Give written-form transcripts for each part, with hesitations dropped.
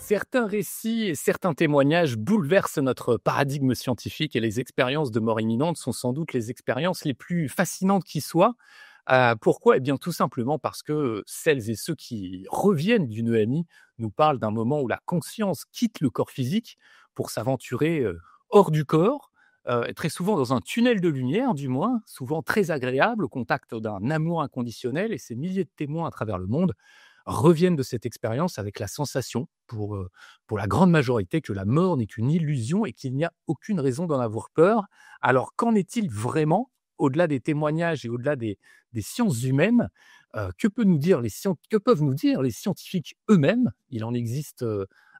Certains récits et certains témoignages bouleversent notre paradigme scientifique et les expériences de mort imminente sont sans doute les expériences les plus fascinantes qui soient. Pourquoi? Eh bien, tout simplement parce que celles et ceux qui reviennent d'une EMI nous parlent d'un moment où la conscience quitte le corps physique pour s'aventurer hors du corps, très souvent dans un tunnel de lumière, du moins, souvent très agréable, au contact d'un amour inconditionnel. Et ces milliers de témoins à travers le monde reviennent de cette expérience avec la sensation, pour la grande majorité, que la mort n'est qu'une illusion et qu'il n'y a aucune raison d'en avoir peur. Alors, qu'en est-il vraiment, au-delà des témoignages et au-delà des sciences humaines? Que peuvent nous dire les scientifiques eux-mêmes? Il en existe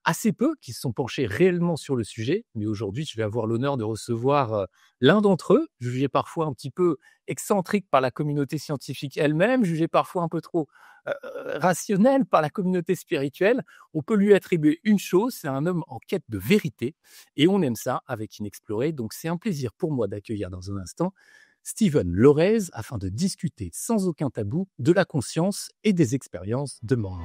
assez peu qui se sont penchés réellement sur le sujet, mais aujourd'hui, je vais avoir l'honneur de recevoir l'un d'entre eux, jugé parfois un petit peu excentrique par la communauté scientifique elle-même, jugé parfois un peu trop rationnel par la communauté spirituelle. On peut lui attribuer une chose: c'est un homme en quête de vérité, et on aime ça avec Inexploré. Donc c'est un plaisir pour moi d'accueillir dans un instant Steven Lorez afin de discuter sans aucun tabou de la conscience et des expériences de mort.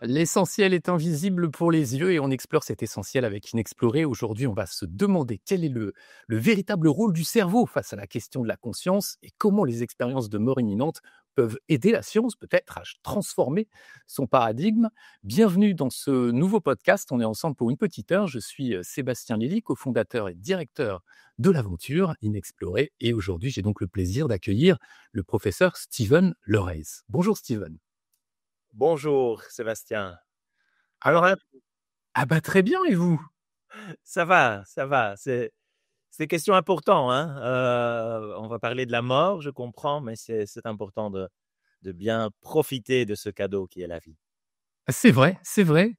L'essentiel est invisible pour les yeux et on explore cet essentiel avec Inexploré. Aujourd'hui, on va se demander quel est le véritable rôle du cerveau face à la question de la conscience et comment les expériences de mort imminente peuvent aider la science peut-être à transformer son paradigme. Bienvenue dans ce nouveau podcast. On est ensemble pour une petite heure. Je suis Sébastien Lévy, cofondateur et directeur de l'aventure Inexploré. Et aujourd'hui, j'ai donc le plaisir d'accueillir le professeur Steven Lorez. Bonjour Steven. Bonjour Sébastien. Alors, très bien, et vous? Ça va. C'est des questions importantes, hein. On va parler de la mort, je comprends, mais c'est important de bien profiter de ce cadeau qui est la vie. C'est vrai, c'est vrai.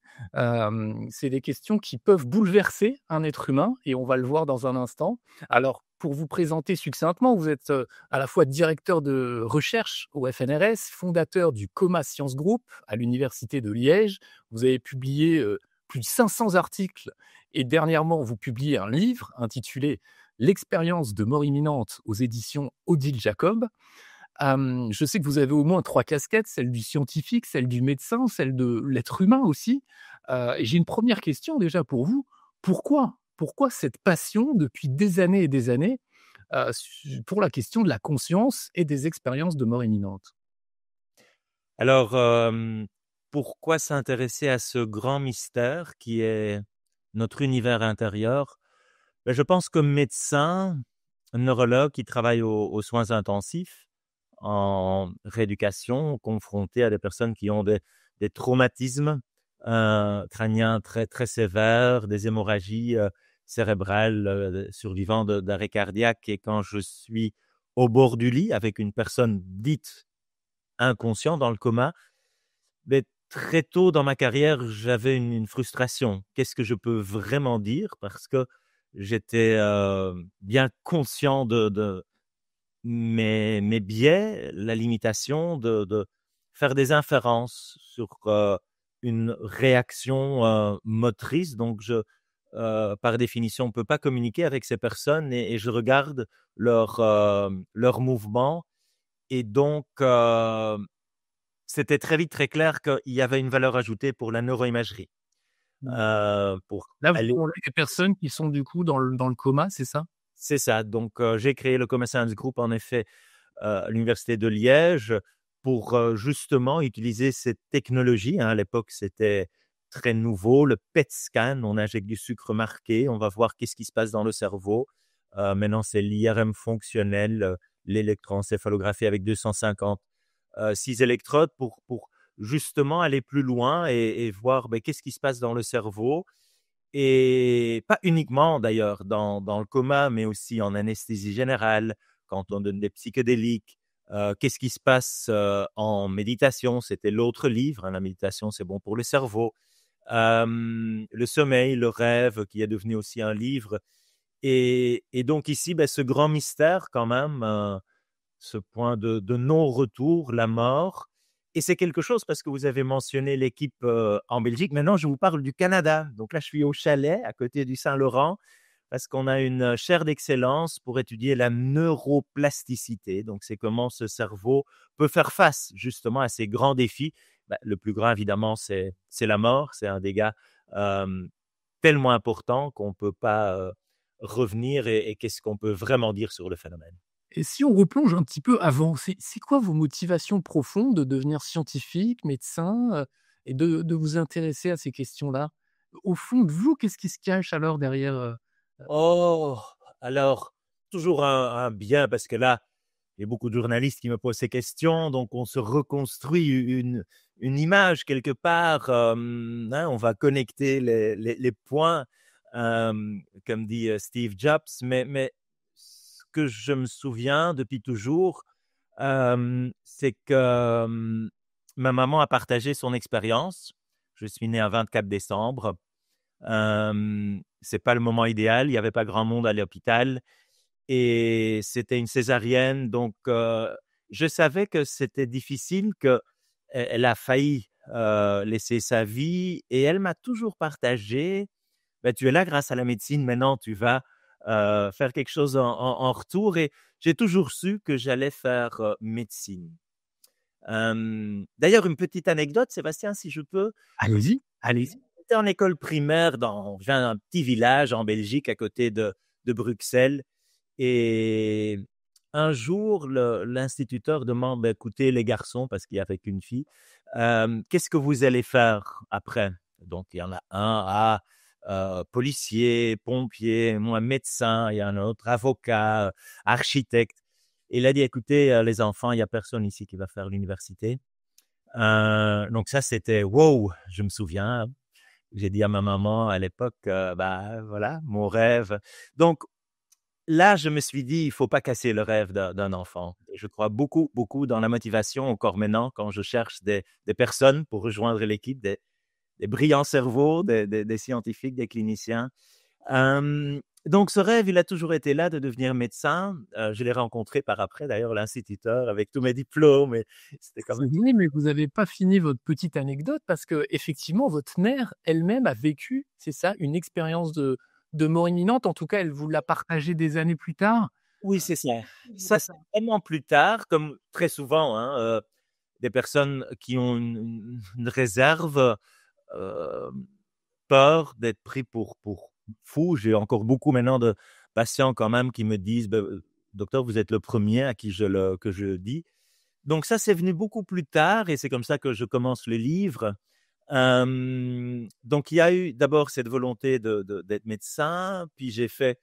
C'est des questions qui peuvent bouleverser un être humain et on va le voir dans un instant. Alors, pour vous présenter succinctement, vous êtes, à la fois directeur de recherche au FNRS, fondateur du Coma Science Group à l'université de Liège. Vous avez publié, plus de 500 articles et dernièrement, vous publiez un livre intitulé «L'expérience de mort imminente» aux éditions Odile Jacob. Je sais que vous avez au moins 3 casquettes, celle du scientifique, celle du médecin, celle de l'être humain aussi. Et j'ai une première question déjà pour vous. Pourquoi cette passion depuis des années et des années, pour la question de la conscience et des expériences de mort imminente? Alors, pourquoi s'intéresser à ce grand mystère qui est notre univers intérieur? Ben, je pense que médecin, neurologue qui travaille aux soins intensifs, en rééducation, confronté à des personnes qui ont des traumatismes crâniens très, très sévères, des hémorragies cérébrales survivant d'arrêt cardiaque. Et quand je suis au bord du lit avec une personne dite inconsciente dans le coma, mais très tôt dans ma carrière, j'avais une frustration. Qu'est-ce que je peux vraiment dire? Parce que j'étais bien conscient de mes biais, la limitation de faire des inférences sur une réaction motrice. Donc, par définition, on ne peut pas communiquer avec ces personnes et je regarde leurs mouvements. Et donc, c'était très vite très clair qu'il y avait une valeur ajoutée pour la neuroimagerie. Pour Là, vous aller parlez des personnes qui sont du coup dans le coma, c'est ça? C'est ça. Donc, j'ai créé le Coma Science Group, en effet, à l'université de Liège pour justement utiliser cette technologie. Hein. À l'époque, c'était très nouveau. Le PET scan, on injecte du sucre marqué, on va voir qu'est-ce qui se passe dans le cerveau. Maintenant, c'est l'IRM fonctionnel, l'électroencéphalographie avec 256 électrodes pour justement aller plus loin et voir qu'est-ce qui se passe dans le cerveau. Et pas uniquement d'ailleurs dans le coma, mais aussi en anesthésie générale, quand on donne des psychédéliques, Qu'est-ce qui se passe en méditation? C'était l'autre livre, hein, la méditation, c'est bon pour le cerveau. Le sommeil, le rêve, qui est devenu aussi un livre. Et donc ici, ben, ce grand mystère quand même, ce point de non-retour, la mort. Et c'est quelque chose parce que vous avez mentionné l'équipe en Belgique. Maintenant, je vous parle du Canada. Donc là, je suis au chalet à côté du Saint-Laurent parce qu'on a une chaire d'excellence pour étudier la neuroplasticité. Donc, c'est comment ce cerveau peut faire face justement à ces grands défis. Ben, le plus grand, évidemment, c'est la mort. C'est un dégât euh, tellement important qu'on ne peut pas revenir. Et qu'est-ce qu'on peut vraiment dire sur le phénomène? Et si on replonge un petit peu avant, c'est quoi vos motivations profondes de devenir scientifique, médecin, et de vous intéresser à ces questions-là? Au fond de vous, qu'est-ce qui se cache alors derrière, Oh, alors, toujours un bien, parce que là, il y a beaucoup de journalistes qui me posent ces questions, donc on se reconstruit une image quelque part, hein, on va connecter les points, comme dit Steve Jobs, mais ce que je me souviens depuis toujours, c'est que ma maman a partagé son expérience. Je suis né un 24 décembre. C'est pas le moment idéal, il y avait pas grand monde à l'hôpital et c'était une césarienne, donc je savais que c'était difficile, qu'elle a failli laisser sa vie et elle m'a toujours partagé: «Bah, tu es là grâce à la médecine, maintenant tu vas faire quelque chose en retour» et j'ai toujours su que j'allais faire médecine. D'ailleurs, une petite anecdote, Sébastien, si je peux. allez-y, allez-y. J'étais en école primaire je viens d'un petit village en Belgique à côté de Bruxelles. Et un jour, l'instituteur demande: «Ben, écoutez, les garçons», parce qu'il n'y avait qu'une fille, qu'est-ce que vous allez faire après? Donc, il y en a un policier, pompier, moi, médecin, il y a un autre avocat, architecte. Et il a dit: écoutez, les enfants, il n'y a personne ici qui va faire l'université. Donc ça, c'était wow, je me souviens. J'ai dit à ma maman à l'époque, bah voilà, mon rêve. Donc là, je me suis dit, il faut pas casser le rêve d'un enfant. Et je crois beaucoup, beaucoup dans la motivation encore maintenant quand je cherche des personnes pour rejoindre l'équipe, des brillants cerveaux, des scientifiques, des cliniciens. Donc ce rêve, il a toujours été là de devenir médecin. Je l'ai rencontré par après, d'ailleurs, l'instituteur avec tous mes diplômes. Et c'était quand même. Oui, mais vous n'avez pas fini votre petite anecdote parce que effectivement, votre mère elle-même a vécu, c'est ça, une expérience de mort imminente. En tout cas, elle vous l'a partagé des années plus tard? Oui, c'est ça. Ça, c'est vraiment plus tard, comme très souvent, hein, des personnes qui ont une réserve, euh, peur d'être pris pour fou. J'ai encore beaucoup maintenant de patients quand même qui me disent: ben, docteur, vous êtes le premier à qui que je dis. Donc ça, c'est venu beaucoup plus tard et c'est comme ça que je commence le livre. Donc il y a eu d'abord cette volonté d'être médecin, puis j'ai fait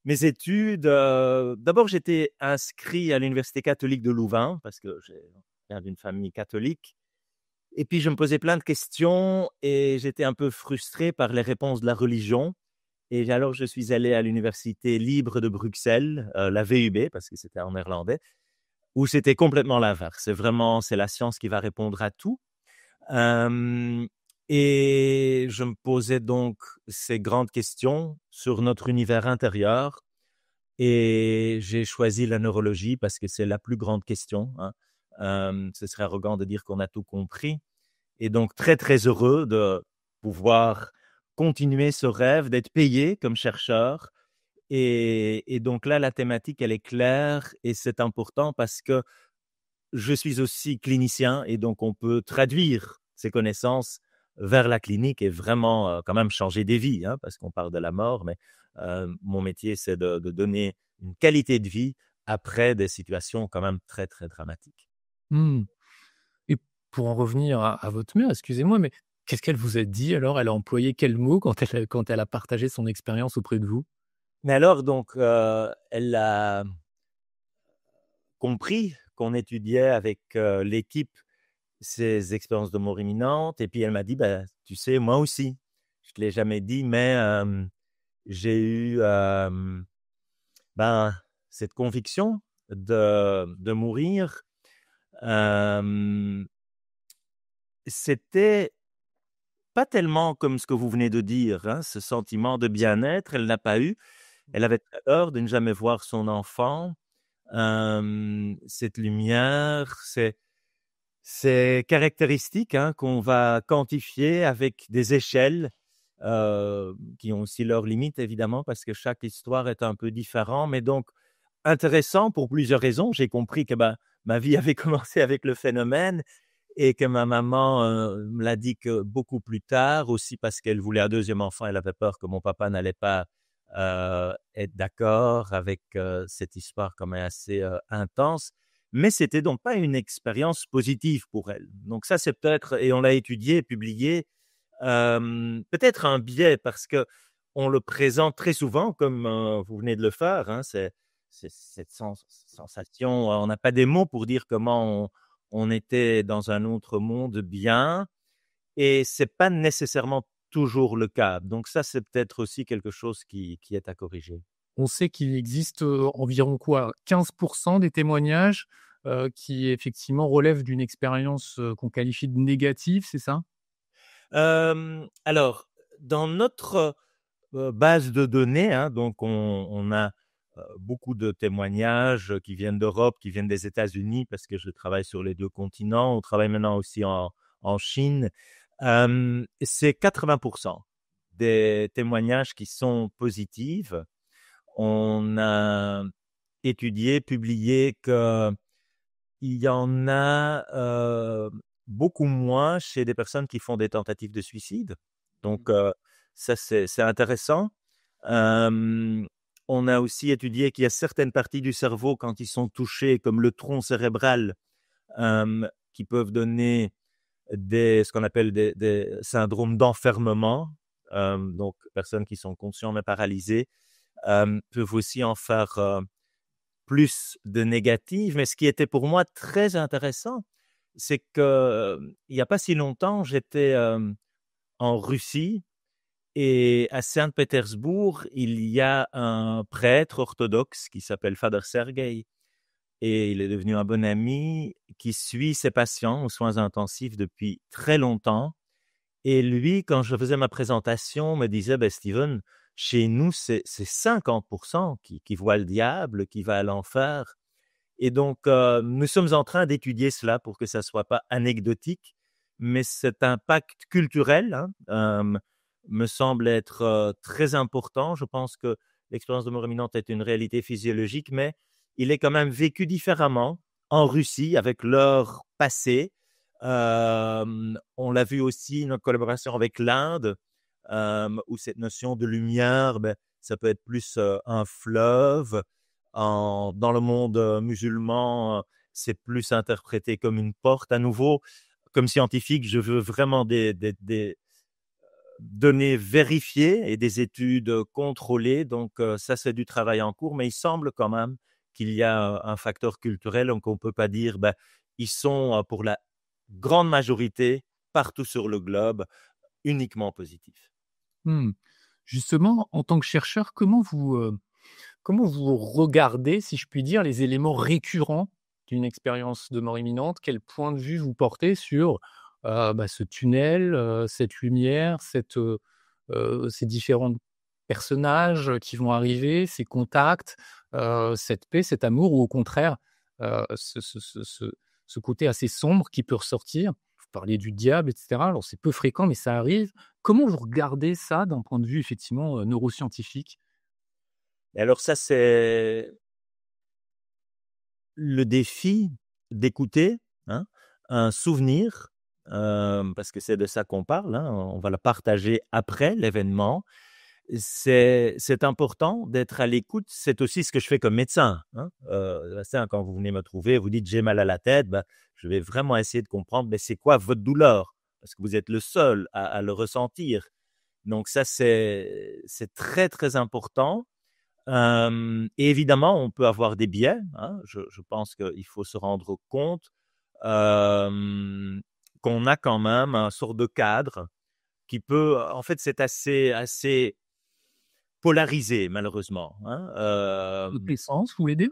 mes études. D'abord, j'étais inscrit à l'Université catholique de Louvain parce que je viens d'une famille catholique. Et puis, je me posais plein de questions et j'étais un peu frustré par les réponses de la religion. Et alors, je suis allé à l'Université libre de Bruxelles, la VUB, parce que c'était en néerlandais, où c'était complètement l'inverse. C'est la science qui va répondre à tout. Euh, et je me posais donc ces grandes questions sur notre univers intérieur. Et j'ai choisi la neurologie parce que c'est la plus grande question, hein. Ce serait arrogant de dire qu'on a tout compris. Et donc, très, très heureux de pouvoir continuer ce rêve, d'être payé comme chercheur. Et donc là, la thématique, elle est claire et c'est important parce que je suis aussi clinicien et donc on peut traduire ces connaissances vers la clinique et vraiment quand même changer des vies, hein, parce qu'on parle de la mort, mais mon métier, c'est de donner une qualité de vie après des situations quand même très, très dramatiques. Mmh. Et pour en revenir à votre mère, excusez-moi, mais qu'est-ce qu'elle vous a dit alors? Elle a employé quel mot quand elle a partagé son expérience auprès de vous? Mais alors, donc, elle a compris qu'on étudiait avec l'équipe ces expériences de mort imminente. Et puis elle m'a dit: bah, tu sais, moi aussi, je ne te l'ai jamais dit, mais j'ai eu ben, cette conviction de mourir, euh, c'était pas tellement comme ce que vous venez de dire, hein, ce sentiment de bien-être, elle n'a pas eu. Elle avait très peur de ne jamais voir son enfant. Cette lumière, c'est caractéristique, hein, qu'on va quantifier avec des échelles qui ont aussi leurs limites, évidemment, parce que chaque histoire est un peu différente. Mais donc, intéressant pour plusieurs raisons. J'ai compris que ma vie avait commencé avec le phénomène et que ma maman me l'a dit que beaucoup plus tard, aussi parce qu'elle voulait un deuxième enfant. Elle avait peur que mon papa n'allait pas être d'accord avec cette histoire quand même assez intense. Mais c'était donc pas une expérience positive pour elle. Donc ça, c'est peut-être, et on l'a étudié, publié, peut-être un biais parce que on le présente très souvent comme vous venez de le faire, hein, c'est cette sensation, on n'a pas des mots pour dire comment on était dans un autre monde bien, et c'est pas nécessairement toujours le cas. Donc ça, c'est peut-être aussi quelque chose qui est à corriger. On sait qu'il existe, environ quoi? 15% des témoignages, qui effectivement relèvent d'une expérience, qu'on qualifie de négative, c'est ça? Alors, dans notre base de données, hein, donc on a beaucoup de témoignages qui viennent d'Europe, qui viennent des États-Unis, parce que je travaille sur les deux continents. On travaille maintenant aussi en Chine. C'est 80% des témoignages qui sont positifs. On a étudié, publié qu'il y en a beaucoup moins chez des personnes qui font des tentatives de suicide. Donc, ça, c'est intéressant. Euh, on a aussi étudié qu'il y a certaines parties du cerveau, quand ils sont touchés, comme le tronc cérébral, qui peuvent donner ce qu'on appelle des syndromes d'enfermement. Donc, personnes qui sont conscientes mais paralysées peuvent aussi en faire plus de négatives. Mais ce qui était pour moi très intéressant, c'est que il n'y a pas si longtemps, j'étais en Russie et à Saint-Pétersbourg, il y a un prêtre orthodoxe qui s'appelle Father Sergei et il est devenu un bon ami qui suit ses patients aux soins intensifs depuis très longtemps. Et lui, quand je faisais ma présentation, me disait, ben Steven, chez nous, c'est 50% qui voient le diable, qui va à l'enfer. Et donc, nous sommes en train d'étudier cela pour que ça soit pas anecdotique, mais cet impact culturel, hein, me semble être très important. Je pense que l'expérience de mort imminente est une réalité physiologique, mais il est quand même vécu différemment en Russie avec leur passé. On l'a vu aussi, notre collaboration avec l'Inde, où cette notion de lumière, ben, ça peut être plus un fleuve. Dans le monde musulman, c'est plus interprété comme une porte. À nouveau, comme scientifique, je veux vraiment des données vérifiées et des études contrôlées. Donc, ça, c'est du travail en cours, mais il semble quand même qu'il y a un facteur culturel. Donc, on ne peut pas dire, ben, ils sont pour la grande majorité, partout sur le globe, uniquement positifs. Mmh. Justement, en tant que chercheur, comment vous regardez, si je puis dire, les éléments récurrents d'une expérience de mort imminente? Quel point de vue vous portez sur, ce tunnel, cette lumière, ces différents personnages qui vont arriver, ces contacts, cette paix, cet amour ou au contraire, ce côté assez sombre qui peut ressortir? Vous parliez du diable et cetera, alors c'est peu fréquent mais ça arrive. Comment vous regardez ça d'un point de vue effectivement, neuroscientifique? Et alors ça, c'est le défi d'écouter, hein, un souvenir, parce que c'est de ça qu'on parle, hein, on va le partager après l'événement. C'est important d'être à l'écoute. C'est aussi ce que je fais comme médecin, hein. Quand vous venez me trouver, vous dites: «J'ai mal à la tête», bah, je vais vraiment essayer de comprendre, mais c'est quoi votre douleur? Parce que vous êtes le seul à le ressentir. Donc ça, c'est très, très important. Et évidemment, on peut avoir des biais, hein. Je pense qu'il faut se rendre compte qu'on a quand même un sort de cadre qui peut, en fait, c'est assez polarisé malheureusement, hein. Toutes les sens, vous voulez dire?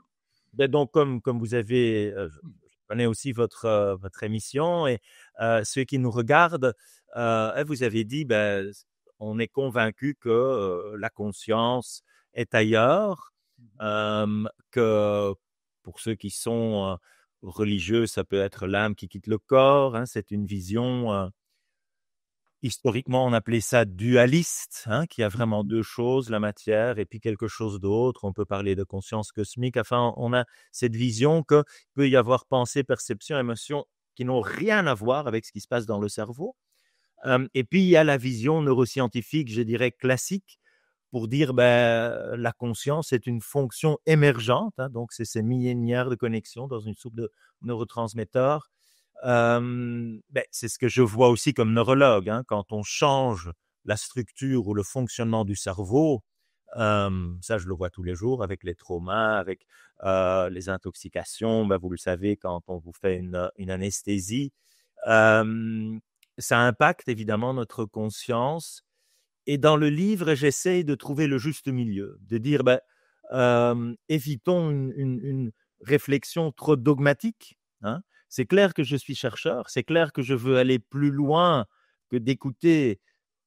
Ben donc, comme vous avez, je connais aussi votre émission et ceux qui nous regardent, vous avez dit, ben, on est convaincu que la conscience est ailleurs, que pour ceux qui sont religieux, ça peut être l'âme qui quitte le corps. Hein, c'est une vision. Historiquement, on appelait ça dualiste, hein, qu'il y a vraiment deux choses, la matière et puis quelque chose d'autre. On peut parler de conscience cosmique. Enfin, on a cette vision qu'il peut y avoir pensée, perception, émotion qui n'ont rien à voir avec ce qui se passe dans le cerveau. Et puis, il y a la vision neuroscientifique, je dirais classique, pour dire ben, la conscience est une fonction émergente. Hein, donc, c'est ces millénaires de connexions dans une soupe de neurotransmetteurs. C'est ce que je vois aussi comme neurologue. Hein, quand on change la structure ou le fonctionnement du cerveau, ça je le vois tous les jours avec les traumas, avec les intoxications. Ben, vous le savez, quand on vous fait une anesthésie, ça impacte évidemment notre conscience. Et dans le livre, j'essaye de trouver le juste milieu, de dire ben, évitons une réflexion trop dogmatique. Hein. C'est clair que je suis chercheur, c'est clair que je veux aller plus loin que d'écouter,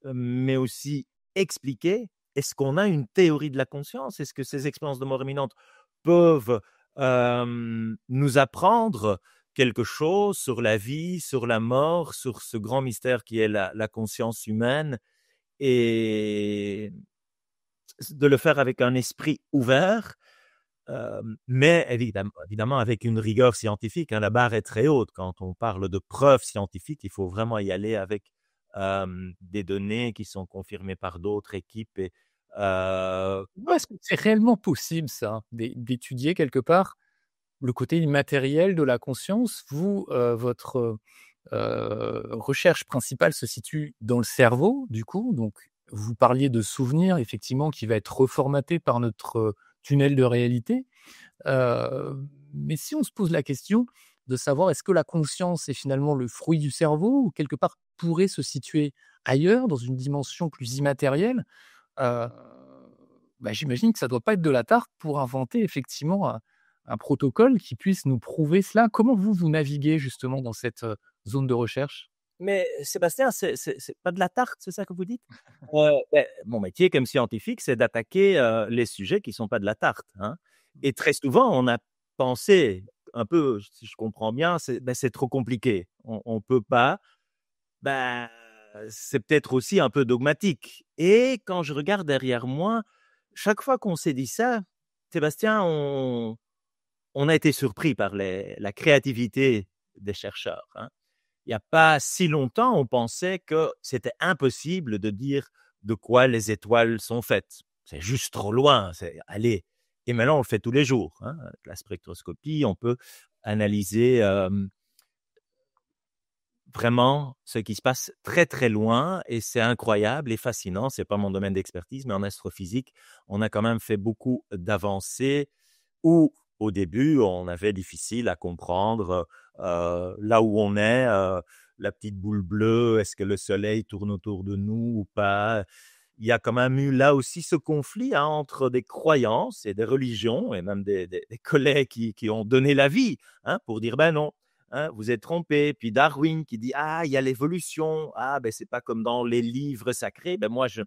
mais aussi expliquer. Est-ce qu'on a une théorie de la conscience? Est-ce que ces expériences de mort imminente peuvent nous apprendre quelque chose sur la vie, sur la mort, sur ce grand mystère qui est la conscience humaine, et de le faire avec un esprit ouvert, mais évidemment avec une rigueur scientifique. Hein, la barre est très haute. Quand on parle de preuves scientifiques, il faut vraiment y aller avec des données qui sont confirmées par d'autres équipes. Et, Est-ce que c'est réellement possible ça, d'étudier quelque part le côté immatériel de la conscience? Vous, votre recherche principale se situe dans le cerveau, du coup, donc vous parliez de souvenirs, effectivement, qui va être reformaté par notre tunnel de réalité. Mais si on se pose la question de savoir est-ce que la conscience est finalement le fruit du cerveau ou quelque part pourrait se situer ailleurs, dans une dimension plus immatérielle, heu, j'imagine que ça doit pas être de la tarte pour inventer effectivement un protocole qui puisse nous prouver cela. Comment vous naviguez justement dans cette, zone de recherche? mais Sébastien, c'est pas de la tarte, c'est ça que vous dites? Mon métier comme scientifique, c'est d'attaquer les sujets qui sont pas de la tarte. Hein. Et très souvent, on a pensé un peu, si je comprends bien, c'est trop compliqué. On peut pas. Ben, c'est peut-être aussi un peu dogmatique. Et quand je regarde derrière moi, chaque fois qu'on s'est dit ça, Sébastien, on a été surpris par la créativité des chercheurs. Hein. Il n'y a pas si longtemps, on pensait que c'était impossible de dire de quoi les étoiles sont faites. C'est juste trop loin. Allez. Et maintenant, on le fait tous les jours. Hein. Avec la spectroscopie, on peut analyser vraiment ce qui se passe très très loin, et c'est incroyable et fascinant. C'est pas mon domaine d'expertise, mais en astrophysique, on a quand même fait beaucoup d'avancées où au début on avait difficile à comprendre là où on est, la petite boule bleue, est-ce que le soleil tourne autour de nous ou pas. Il y a quand même eu là aussi ce conflit, hein, entre des croyances et des religions, et même des collègues qui ont donné la vie, hein, pour dire ben non, hein, vous êtes trompé. Puis Darwin qui dit ah, il y a l'évolution, ah ben c'est pas comme dans les livres sacrés. Ben moi je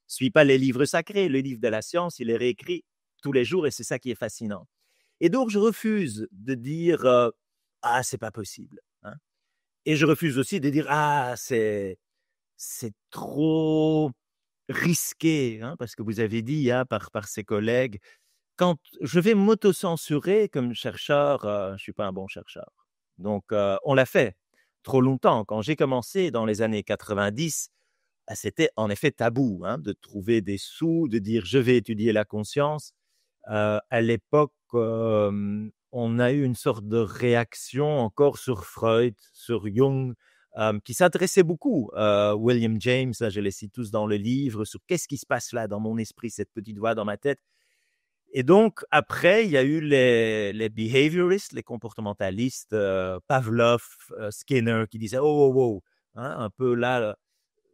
suis pas les livres sacrés, le livre de la science il est réécrit tous les jours, et c'est ça qui est fascinant. Et donc je refuse de dire ah, c'est pas possible, hein. Et je refuse aussi de dire ah, c'est trop risqué, hein, parce que vous avez dit hein, par ses collègues, quand je vais m'auto-censurer comme chercheur, je suis pas un bon chercheur. Donc, on l'a fait trop longtemps. Quand j'ai commencé dans les années 90, c'était en effet tabou hein, de trouver des sous, de dire je vais étudier la conscience. À l'époque, on a eu une sorte de réaction encore sur Freud, sur Jung, qui s'intéressait beaucoup. William James, là, je les cite tous dans le livre, sur qu'est-ce qui se passe là dans mon esprit, cette petite voix dans ma tête. Et donc, après, il y a eu les behavioristes, les comportementalistes, Pavlov, Skinner, qui disaient oh, oh, oh, hein, un peu là,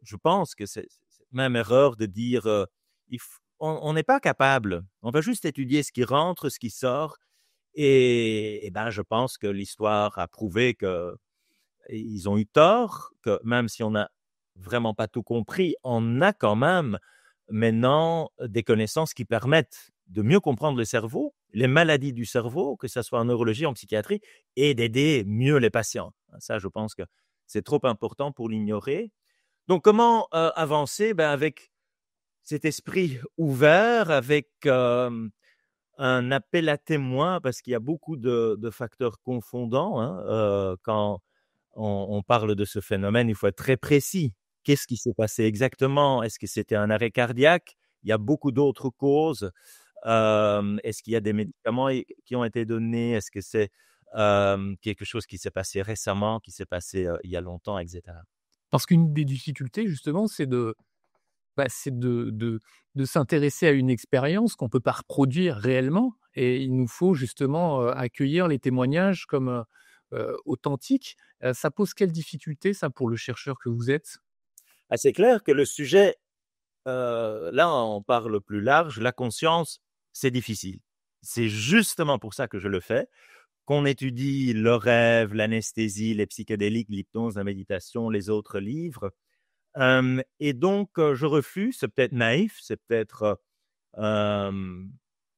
je pense que c'est cette même erreur de dire on n'est pas capable, on va juste étudier ce qui rentre, ce qui sort, Et ben, je pense que l'histoire a prouvé qu'ils ont eu tort, que même si on n'a vraiment pas tout compris, on a quand même maintenant des connaissances qui permettent de mieux comprendre le cerveau, les maladies du cerveau, que ce soit en neurologie, en psychiatrie, et d'aider mieux les patients. Ça, je pense que c'est trop important pour l'ignorer. Donc, comment avancer? Ben, avec cet esprit ouvert, avec un appel à témoins, parce qu'il y a beaucoup de facteurs confondants, hein, quand on parle de ce phénomène, il faut être très précis. Qu'est-ce qui s'est passé exactement? Est-ce que c'était un arrêt cardiaque? Il y a beaucoup d'autres causes. Est-ce qu'il y a des médicaments qui ont été donnés? Est-ce que c'est quelque chose qui s'est passé récemment, qui s'est passé il y a longtemps, etc. Parce qu'une des difficultés justement, c'est de s'intéresser à une expérience qu'on peut pas reproduire réellement et il nous faut justement, accueillir les témoignages comme, authentiques. Ça pose quelle difficulté ça pour le chercheur que vous êtes? Ah, c'est clair que le sujet, là, on parle plus large, la conscience, c'est difficile. C'est justement pour ça que je le fais, qu'on étudie le rêve, l'anesthésie, les psychédéliques, l'hypnose, la méditation, les autres livres. Et donc, je refuse, c'est peut-être naïf, c'est peut-être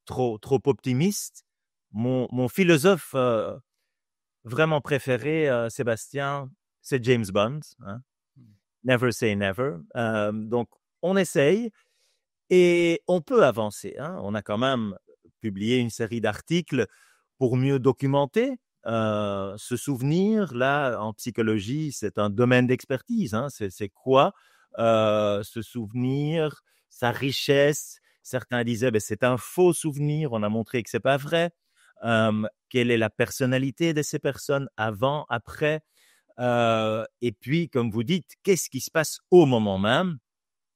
trop optimiste. Mon philosophe vraiment préféré, Sébastien, c'est James Bond, hein. Never say never. Donc, on essaye et on peut avancer, hein. On a quand même publié une série d'articles pour mieux documenter ce souvenir. Là, en psychologie, c'est un domaine d'expertise, hein. C'est quoi ce souvenir, sa richesse? Certains disaient, ben, c'est un faux souvenir. On a montré que c'est pas vrai. Quelle est la personnalité de ces personnes avant, après? Et puis, comme vous dites, qu'est-ce qui se passe au moment même?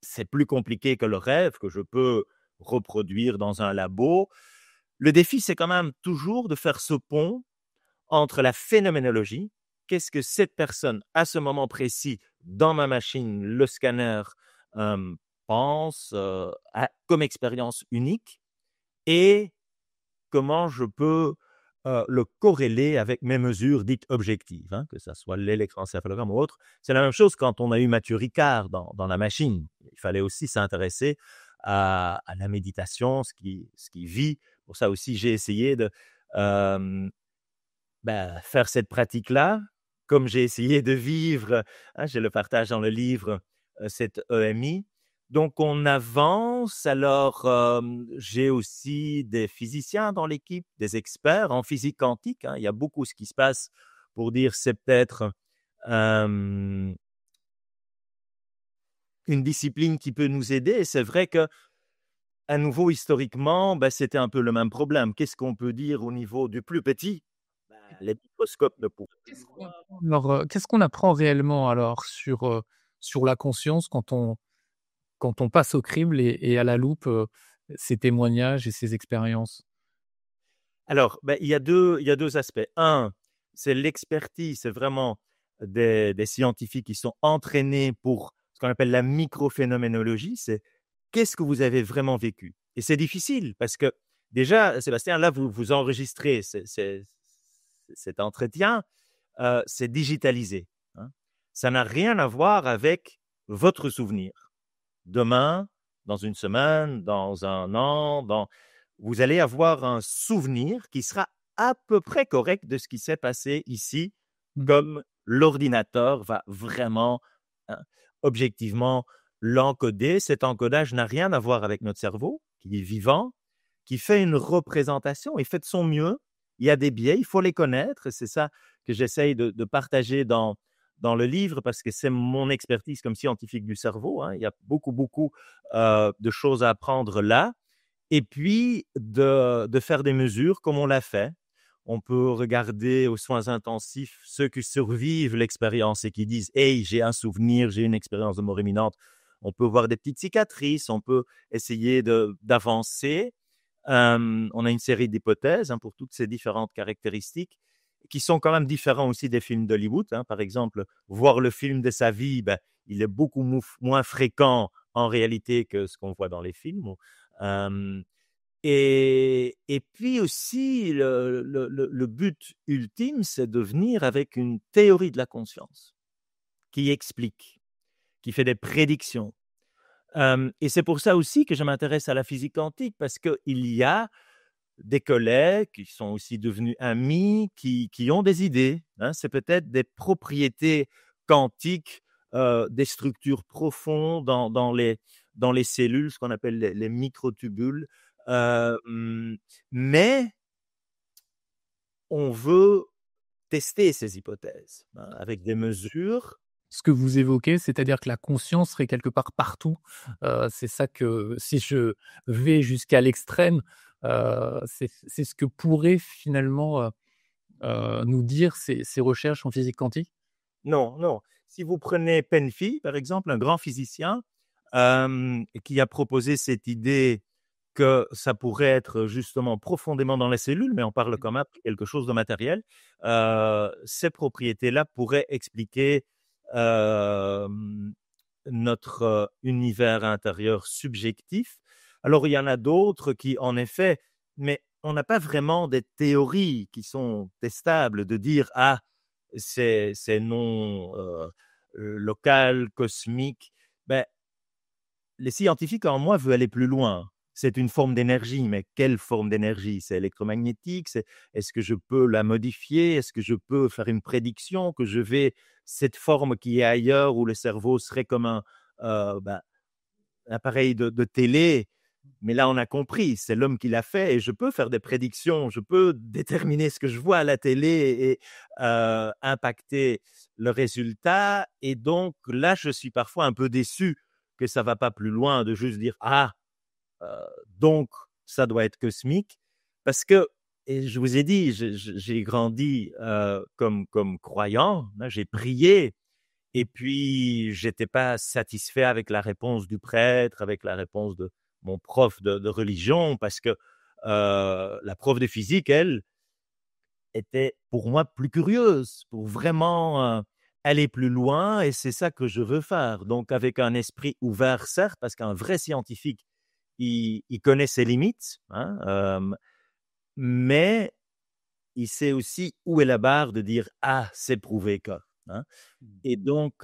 C'est plus compliqué que le rêve que je peux reproduire dans un labo. Le défi, c'est quand même toujours de faire ce pont entre la phénoménologie, qu'est-ce que cette personne, à ce moment précis, dans ma machine, le scanner, euh, pense comme expérience unique, et comment je peux le corréler avec mes mesures dites objectives, hein, que ce soit l'électroencéphalogramme ou autre. C'est la même chose quand on a eu Mathieu Ricard dans la machine. Il fallait aussi s'intéresser à la méditation, ce qui vit. Pour ça aussi, j'ai essayé de euh, faire cette pratique-là, comme j'ai essayé de vivre, hein, je le partage dans le livre, cette EMI. Donc, on avance. Alors, j'ai aussi des physiciens dans l'équipe, des experts en physique quantique, hein. Il y a beaucoup ce qui se passe pour dire c'est peut-être euh, une discipline qui peut nous aider. Et c'est vrai que, à nouveau, historiquement, c'était un peu le même problème. Qu'est-ce qu'on peut dire au niveau du plus petit? Les microscopes ne pourraient plus Qu'est-ce le qu'on voir. apprend alors, qu'est-ce qu'on apprend réellement alors sur la conscience quand on passe au crible et à la loupe, ces témoignages et ces expériences? Alors, il y a 2 aspects. Un, c'est l'expertise, c'est vraiment des scientifiques qui sont entraînés pour ce qu'on appelle la microphénoménologie, c'est qu'est-ce que vous avez vraiment vécu? Et c'est difficile parce que déjà, Sébastien, là, vous enregistrez cet entretien, c'est digitalisé, hein. Ça n'a rien à voir avec votre souvenir. Demain, dans une semaine, dans un an, vous allez avoir un souvenir qui sera à peu près correct de ce qui s'est passé ici, Mmh. comme l'ordinateur va vraiment, hein, objectivement l'encoder. Cet encodage n'a rien à voir avec notre cerveau, qui est vivant, qui fait une représentation et fait de son mieux. Il y a des biais, il faut les connaître. C'est ça que j'essaye de partager dans le livre parce que c'est mon expertise comme scientifique du cerveau, hein. Il y a beaucoup de choses à apprendre là. Et puis de faire des mesures comme on l'a fait. On peut regarder aux soins intensifs ceux qui survivent l'expérience et qui disent hey, j'ai un souvenir, j'ai une expérience de mort imminente. On peut voir des petites cicatrices, on peut essayer d'avancer. On a une série d'hypothèses, hein, pour toutes ces différentes caractéristiques qui sont quand même différents aussi des films d'Hollywood, hein. Par exemple, voir le film de sa vie, il est beaucoup moins fréquent en réalité que ce qu'on voit dans les films. Euh, Et puis aussi, le but ultime, c'est de venir avec une théorie de la conscience qui explique, qui fait des prédictions. Et c'est pour ça aussi que je m'intéresse à la physique quantique, parce qu'il y a des collègues qui sont aussi devenus amis, qui ont des idées. Hein. C'est peut-être des propriétés quantiques, des structures profondes dans les cellules, ce qu'on appelle les microtubules. Mais on veut tester ces hypothèses, hein, avec des mesures. Ce que vous évoquez, c'est-à-dire que la conscience serait quelque part partout. C'est ça que si je vais jusqu'à l'extrême, c'est ce que pourraient finalement, nous dire ces recherches en physique quantique? Non, non. Si vous prenez Penfield, par exemple, un grand physicien, qui a proposé cette idée que ça pourrait être justement profondément dans les cellules, mais on parle quand même de quelque chose de matériel. Ces propriétés-là pourraient expliquer notre univers intérieur subjectif. Alors, il y en a d'autres qui, en effet, mais on n'a pas vraiment des théories qui sont testables de dire, ah, c'est non local, cosmique. Ben, les scientifiques en moi veulent aller plus loin. C'est une forme d'énergie, mais quelle forme d'énergie? C'est électromagnétique? Est-ce que je peux la modifier? Est-ce que je peux faire une prédiction que je vais cette forme qui est ailleurs où le cerveau serait comme un ben, appareil de télé, mais là on a compris, c'est l'homme qui l'a fait et je peux faire des prédictions, je peux déterminer ce que je vois à la télé et impacter le résultat. Et donc là, je suis parfois un peu déçu que ça va pas plus loin de juste dire ah donc ça doit être cosmique, parce que et je vous ai dit, j'ai grandi comme croyant, hein, j'ai prié. Et puis, j'étais pas satisfait avec la réponse du prêtre, avec la réponse de mon prof de religion, parce que la prof de physique, elle, était pour moi plus curieuse, pour vraiment aller plus loin, et c'est ça que je veux faire. Donc, avec un esprit ouvert, certes, parce qu'un vrai scientifique, il connaît ses limites, hein, mais il sait aussi où est la barre de dire ah, c'est prouvé que. Hein. Et donc,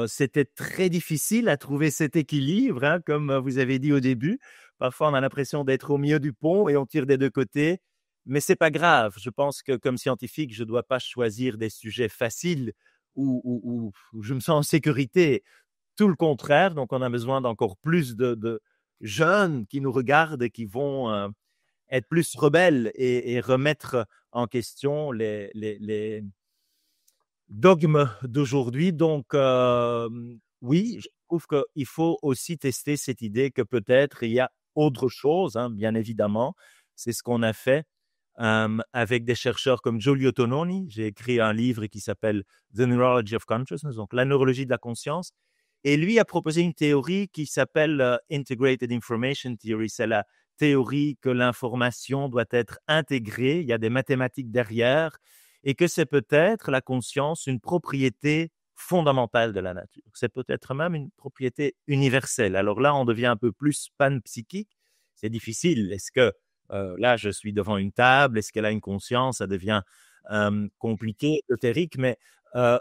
c'était très difficile à trouver cet équilibre, hein, comme vous avez dit au début. Parfois, on a l'impression d'être au milieu du pont et on tire des deux côtés. Mais c'est pas grave. Je pense que comme scientifique, je ne dois pas choisir des sujets faciles où je me sens en sécurité. Tout le contraire. Donc, on a besoin d'encore plus de jeunes qui nous regardent et qui vont être plus rebelles et remettre en question les dogme d'aujourd'hui. Donc, oui, je trouve qu'il faut aussi tester cette idée que peut-être il y a autre chose, hein, bien évidemment. C'est ce qu'on a fait avec des chercheurs comme Giulio Tononi. J'ai écrit un livre qui s'appelle The Neurology of Consciousness, donc la neurologie de la conscience. Et lui a proposé une théorie qui s'appelle Integrated Information Theory. C'est la théorie que l'information doit être intégrée. Il y a des mathématiques derrière. Et que c'est peut-être la conscience une propriété fondamentale de la nature. C'est peut-être même une propriété universelle. Alors là, on devient un peu plus panpsychique. C'est difficile. Est-ce que là, je suis devant une table? Est-ce qu'elle a une conscience? Ça devient compliqué, ésotérique, mais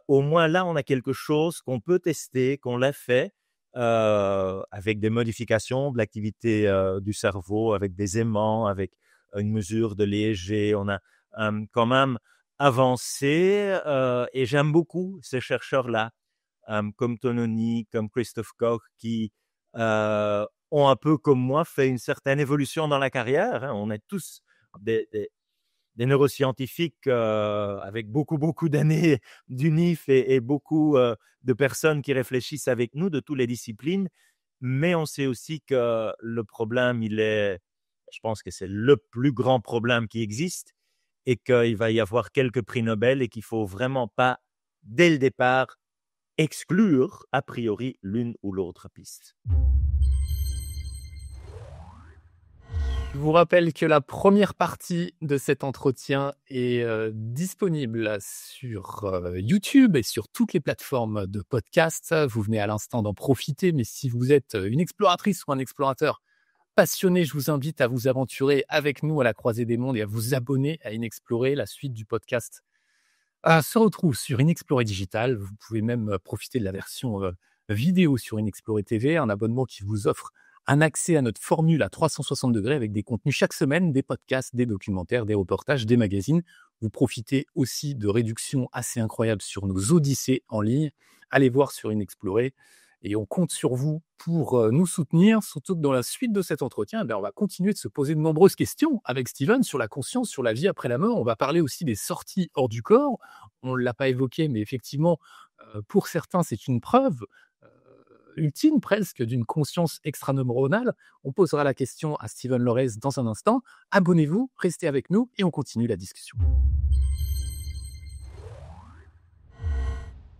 au moins là, on a quelque chose qu'on peut tester, qu'on l'a fait avec des modifications de l'activité du cerveau, avec des aimants, avec une mesure de l'EEG. On a quand même avancé et j'aime beaucoup ces chercheurs-là, comme Tononi, comme Christophe Koch, qui ont un peu comme moi fait une certaine évolution dans la carrière. Hein. On est tous des neuroscientifiques avec beaucoup d'années d'UNIF et beaucoup de personnes qui réfléchissent avec nous de toutes les disciplines. Mais on sait aussi que le problème, je pense que c'est le plus grand problème qui existe, et qu'il va y avoir quelques prix Nobel et qu'il ne faut vraiment pas, dès le départ, exclure a priori l'une ou l'autre piste. Je vous rappelle que la première partie de cet entretien est disponible sur YouTube et sur toutes les plateformes de podcast. Vous venez à l'instant d'en profiter, mais si vous êtes une exploratrice ou un explorateur, passionnés, je vous invite à vous aventurer avec nous à la croisée des mondes et à vous abonner à Inexplorer. La suite du podcast se retrouve sur Inexplorer Digital. Vous pouvez même profiter de la version vidéo sur Inexplorer TV, un abonnement qui vous offre un accès à notre formule à 360 degrés avec des contenus chaque semaine, des podcasts, des documentaires, des reportages, des magazines. Vous profitez aussi de réductions assez incroyables sur nos odyssées en ligne. Allez voir sur Inexplorer et on compte sur vous pour nous soutenir, surtout que dans la suite de cet entretien, on va continuer de se poser de nombreuses questions avec Steven sur la conscience, sur la vie après la mort. On va parler aussi des sorties hors du corps. On ne l'a pas évoqué, mais effectivement, pour certains, c'est une preuve ultime presque d'une conscience extraneuronale. On posera la question à Steven Lorez dans un instant. Abonnez-vous, restez avec nous et on continue la discussion.